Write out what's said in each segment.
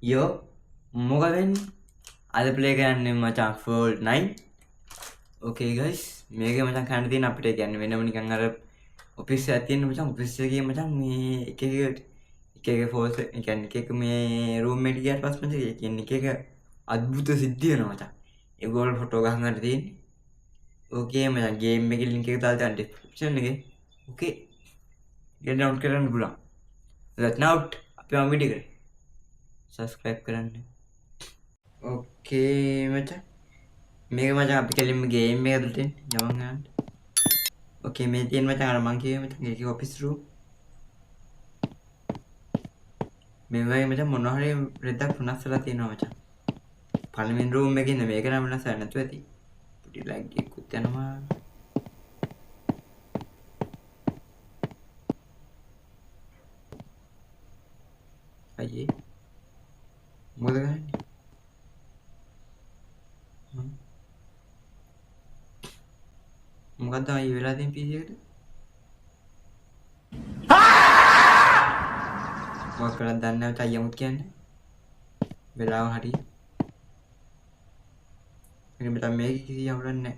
යෝ මොකදෙන් අද ප්ලේ කරන්නේ මචං ෆෝල්ඩ් 9 ඕකේ ගයිස් මේක මචං කරන්න තියෙන අපිට කියන්නේ වෙනම නිකන් අර ඔෆිස් එකක් තියෙන මචං ඔෆිස් එකේ මචං මේ එක ෆෝස් කියන්නේ එක මේ රූම් එකට ගියාට පස්සේ මචං කියන්නේ එක අద్భుත සිද්ධිය වෙනවා මචං ඒගොල්ලෝ ෆොටෝ ගහන්න තියෙන්නේ ඕකේ මචං ගේම් එකේ ලින්ක් එක දාලා තියෙන ඩිස්ක්‍රිප්ෂන් එකේ ඕකේ get down කරන්න පුළුවන් let's now අපි මම වීඩියෝ කරේ subscribe කරන්න ඕකේ මචං මේක මචං අපි කෙලින්ම ගේම් එක ඇතුළට යමන් ගන්න ඕකේ මේ තියෙන මචං අර මං කිව්වේ මචං ඒකේ ඔෆිස් රූම් මේ වගේ මචං මොනවා හරි රෙද්දක් වෙනස් වෙලා තියෙනවා මචං පළවෙනි රූම් එකේ ඉන්න මේක නම් වෙනස් වෙන්නේ නැතුව ඇති පොඩි ලැග් එකකුත් යනවා අයියේ මොකද ගන්නේ මොකක්ද අයියේ වෙලා තියෙන PC එකට මොකක් කරලා දන්නේ නැවත අයියමුත් කියන්නේ වෙලාව හරි මේක මෙතන මේක කිසි යවුලක් නැහැ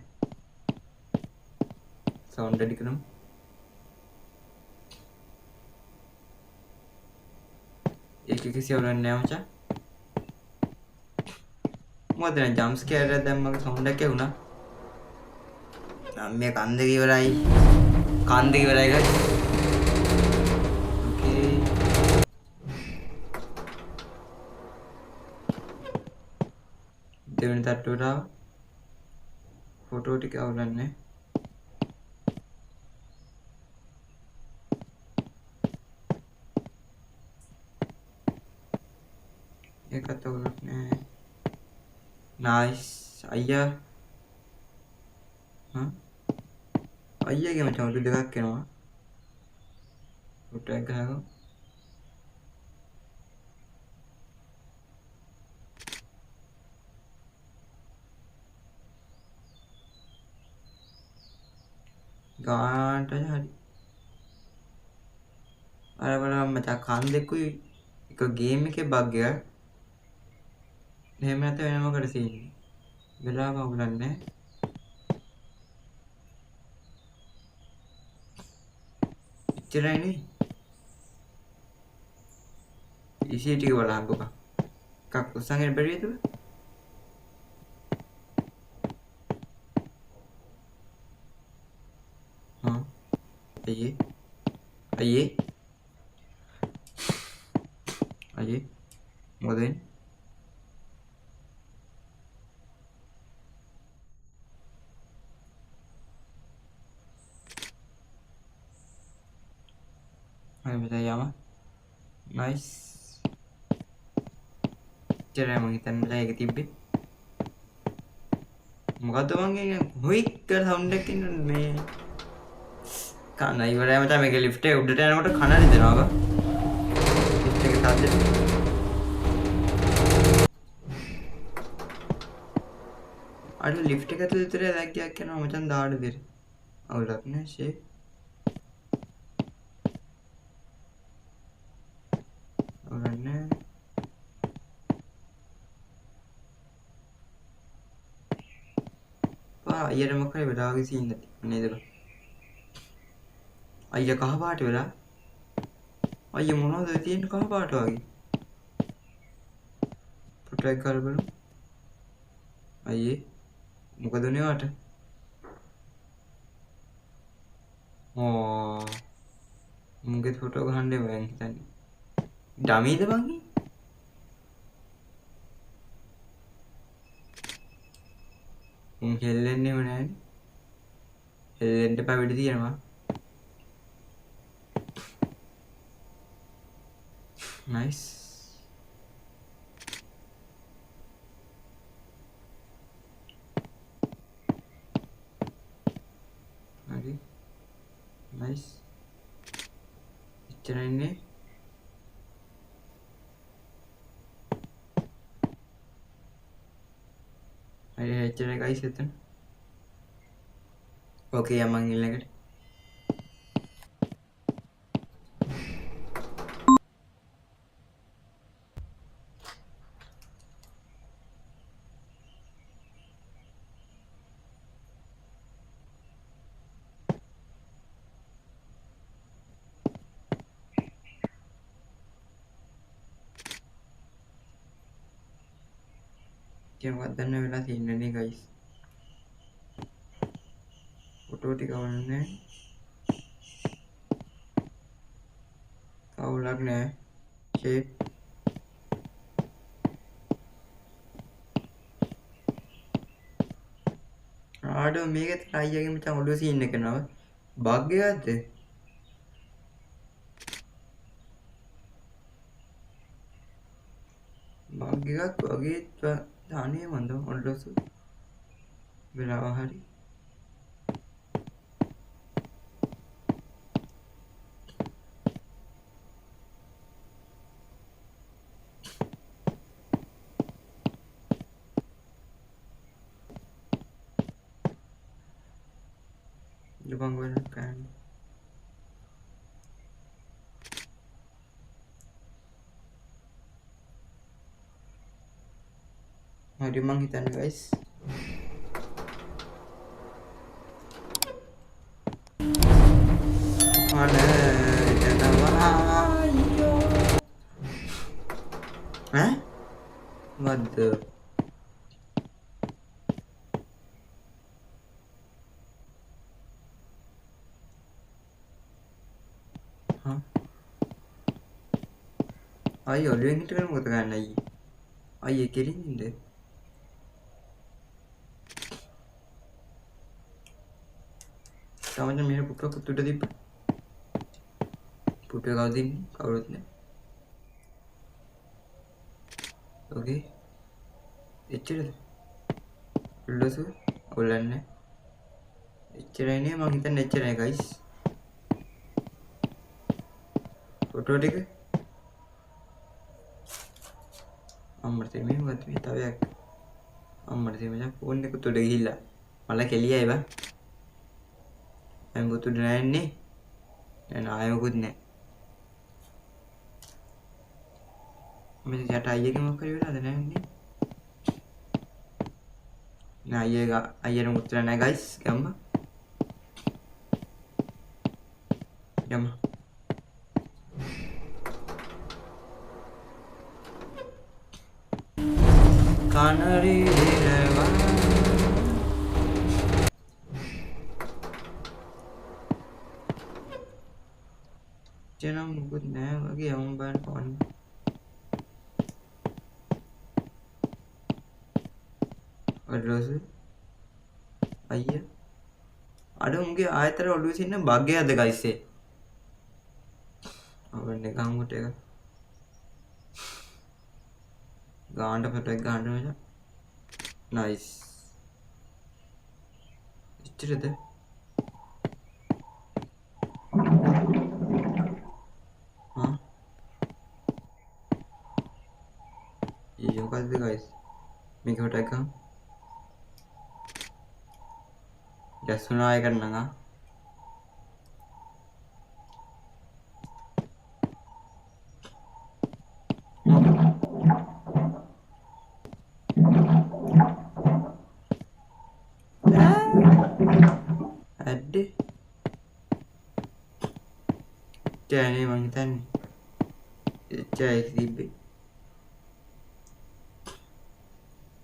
සවුන්ඩ් වැඩි කරමු ඒක කිසි යවුලක් නැහැ මචං මොකද දැන් ජම්ප් ස්කෙයාර් එකක් දැම්මම සවුන්ඩ් එකක් ඇහුණා මේ කන්ද ඉවරයි කන්ද ඉවරයි ගයිස් ඕකේ දෙවෙනි තට්ටුවට ෆොටෝ ටික අවුලන්නේ ඒකත් අවුලක් නෑ නයිස් අයියා අයියාගේ මචං උඩ දෙකක් එනවා ෆොටෝ එක ගහගමු ගානට හරි අර බලන්න මචං කන් දෙකුයි එක ගේම් එකේ බග් එකක් එහෙම නැත්නම් වෙන මොකටද තියෙන්නේ වෙලාව අවුලන්නේ ඉතරයි නේ ඉසි ටික බලන්නකෝ එකක් උස්සගෙන බැරියද අයියේ අයියේ අයියේ මොකද වෙන්නේ අය මෙතන යම නයිස් ඉතරයි මං හිතන්නේ ඒක තිබ්බේ මොකද්ද මං කියන්නේ හොයික් කියලා සවුන්ඩ් එකක් එන්නේ මේ කන ඉවරයි මචං මේක ලිෆ්ට් එක උඩට යනකොට කන රිදෙනවා ලිෆ්ට් එක තාත්තේ අර ලිෆ්ට් එක ඇතුළේ විතරේ ලැග්ගයක් යනවා මචං දාඩ දෙර අවුලක් නෑ ෂේ අවුලක් නෑ අයියට මොකද වෙලාවගේ සීන් නැති නේද අයියා කහ පාට වෙලා අයියා මොනවද තියෙන්නේ කහ පාට වගේ ෆොටෝ එක කරලා බලමු අයියේ මොකද උනේ වට මුගේ ෆොටෝ ගහන්න බෑ හිතන්නේ ඩමීද බංගි උන් හෙල්ලෙන්නේම නෑනේ හෙල්ලෙන්න එපා වෙඩි තියෙනවා nice හරි nice ඉච්චර ඉන්නේ හරි ඉච්චර ගයිස් එතන ඕකේ යමන් ඊළඟට මොකක්ද දන්න වෙලා තියෙන්නේ ගයිස්. ෆොටෝ ටික වුණේ අවුලක් නෑ. ෂේප් ආඩෝ මේක try එකේ මචං ඔළුව සීන් එක නව බග් එකක්ද? බග් එකක් වගේ දාන්නේ මන්ද ඔළුව වෙලාව හරි Jepang gue kan mari manghitan guys. Mana ayo what the අයි ඔළුවෙන් හිටගෙන මොකද ගන්න අයියේ කෙලින්ද තමන්න මෙහෙ පුටුව පුටුට තිබ්බ පුටුව කවුද ඉන්නේ කවුරුත් නැහැ ඕකේ එච්චරද උල්ලසු ඔල්ලන්නේ එච්චරයි නේ මං හිතන්නේ එච්චරයි ගයිස් ෆොටෝ ටික අම්මට මේ මොකද මේ තවයක් අම්මට මේ ෆෝන් එක උඩ ගිහිල්ලා මල කෙලියයි බා මම උඩ නැන්නේ දැන් ආයෙකුත් නැහැ මේ යට අයියගේ මොකක් හරි වෙලාද නැන්නේ නෑ අයියට උත්තර නැහැ ගයිස් ගම්ම යම Kanari Dewa Jangan mugut naya lagi yang ban pohon Ada sih Ayah Ada mungkin ayat terlalu sini bagi ada guys sih Apa nih kamu tega ගානට ෆොටෝ එක ගන්න ඕනේ. නයිස්. ඉච්චරද? ये මොකද්ද guys? මේක ෆොටෝ එක ගන්න. ජස්ුණා එක නංගා. Ada Jangan emang kita nih Cai sibik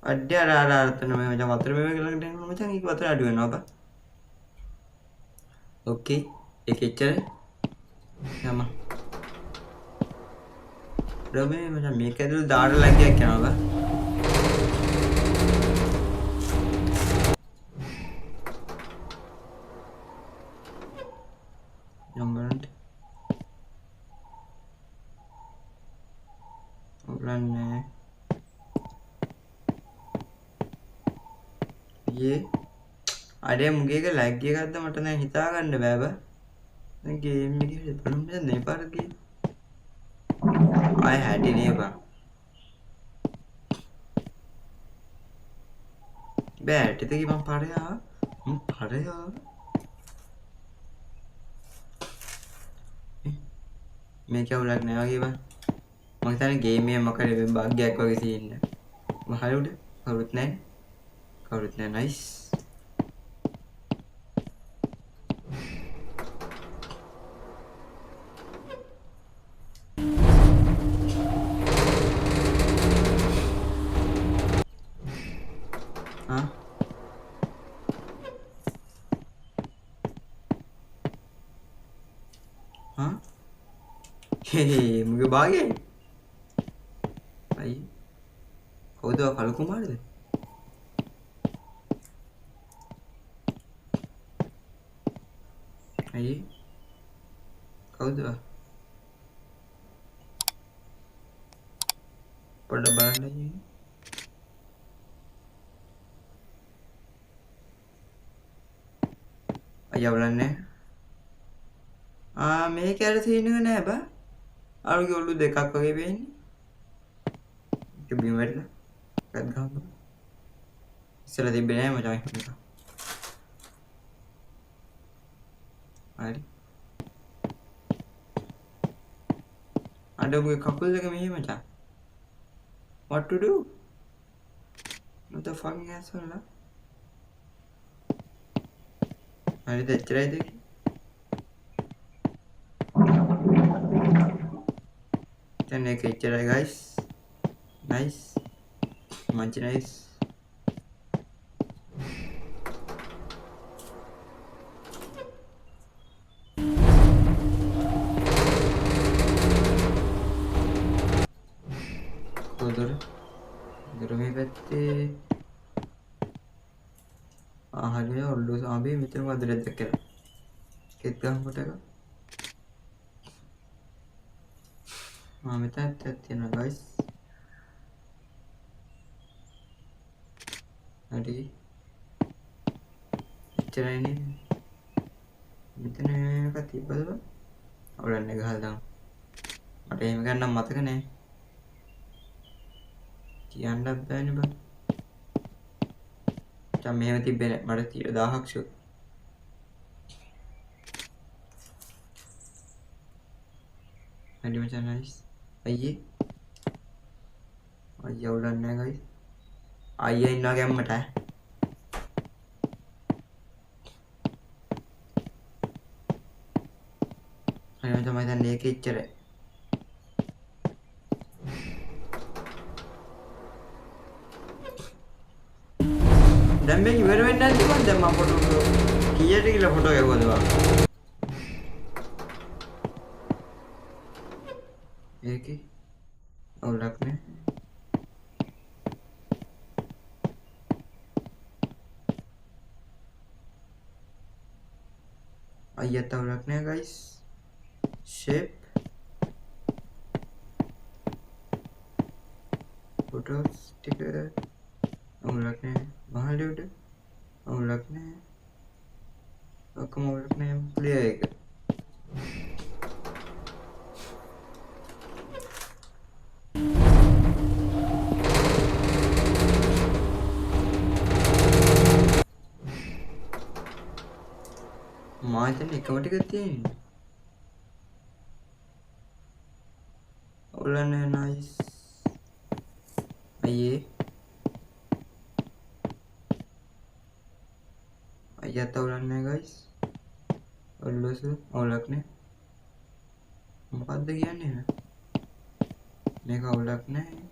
Ada arah-arah tuh namanya macam water memang kalau kita macam ini water ada apa Oke Ekecel Sama Udah macam mereka dulu darah lagi ya kenapa ये अरे मुझे का like किया करता mutton है हिता करने बाबा game में क्या पर मुझे नहीं पार की आई हैड ही नहीं बा बैठ तो कि हम पढ़े मैं क्या उलट नहीं आगे बा मगर गेम में मकर भाग्य को किसी ने बाहर उठे और उतना nice මුගේ භාගයයි. අයි. කවුද කලු කුමාරද? අයි. කවුද? පොඩ්ඩක් බලන්න අයියේ. අයියා බලන්නේ. මේක ඇර සීන් එක නෑ බා. අරුගේ ඔළුව දෙකක් වගේ වෙන්නේ. ඒක බිම වැටලා. ගත් ගහන්න. ඉස්සෙල්ලා තිබ්බේ නෑ මචං මේක. හරි. අඩුවේ කකුල් දෙක මෙහෙ මචං. What to do? What the fucking asshole lah? හරිද එච්චරයිද? දැන් ඒක එච්චරයි guys. Nice. Much nice. කොහොමද? මේ පැත්තේ හරිය ඔල්ලු සාඹේ මෙතන වදරෙද්ද කියලා. කෙත් ගහන කොට එක. මෙතනත් තියෙනවා guys. හරි. එච්චරයිනේ. මෙතන එකක් තිබ්බද? අවලන්නේ ගහලා දාමු. මට එහෙම ගන්න මතක නෑ. කියන්නත් බෑනේ බං. දැන් මෙහෙම තිබ්බේ නෑ. මට 1000ක් ෂෝ. හරි මචං නයිස්. අයියේ. අයියා උලන්නේ නෑ guys. අයියා ඉන්නවා ගැම්මට. හරි මචං මම දැන් මේක ඉච්චරයි. දැන් මේක ඉවර වෙන්නේ නැද්ද මං දැන් මම ෆොටෝ කීයට කියලා ෆොටෝ ගැහුවද බං? ඒකේ අවුලක් නෑ. අයියත් අවුලක් නෑ guys. shape photos ටික අවුලක් නෑ. මහලියට අවුලක් නෑ. ඔක්කොම අවුලක් නෑ. ක්ලියර් එක. මාතන එකම ටික තියෙන්නේ. අවුලන්නේ නයිස්. අයියේ අයියත් අවුලන්නේ guys. ඔල්ලෝසු අවුලක් නෑ. මොකද්ද කියන්නේ නේද? මේක අවුලක් නෑ.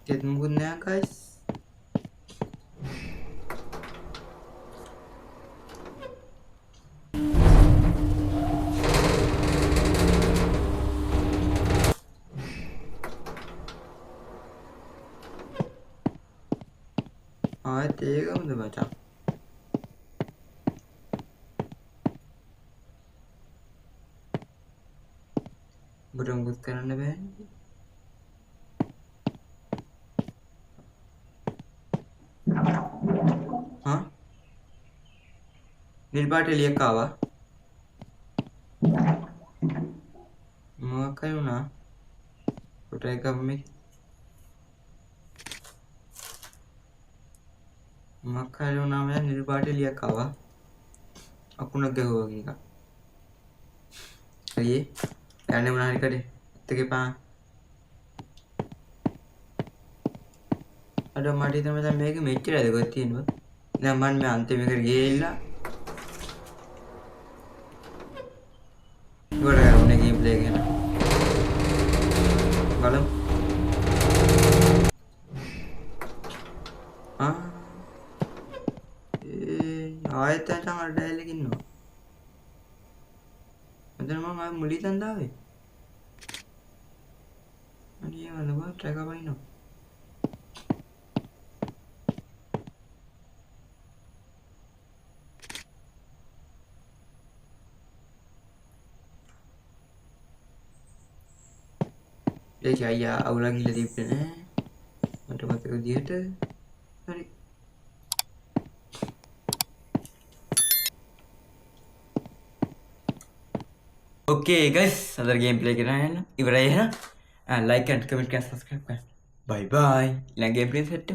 කෙත් මුකුත් නෑ guys. ආයෙත් ඒකමද මචං? ඔබට මුකුත් කරන්න බෑනේ. නිල් පාට එළියක් ආවා. මොකක් හරි වුණා. ෆොටෝ එක ගමු. මොකක් හරි වුණාම නිල් පාට එළියක් ආවා. අකුණක් ගැහුවා වගේ එකක්. අයියේ යන්නේ මොනා හරි කඩේ. ඇත්තගේ පා. අද මට හිතෙනවා දැන් මේක මෙච්චරද කොහෙද තියෙන්නේ. දැන් මම මේ අන්තිමේකට ගිහිල්ලා ඉවර කරන්න ගේම් ප්ලේ කරන. බලමු. මෙතන මම ආයෙ මුලින් තැන් දාවේ. අනේ වලවා ට්‍රැක් එක බයිනවා. ඒක අයියා අවුලා ගිහලා තිබ්බේ නෑ. මට මතක විදියට හරි. Okay guys other game play करना है ना इवराई है ना लाइक एंड कमेंट कर सब्सक्राइब कर बाय बाय इला गेम प्ले सेट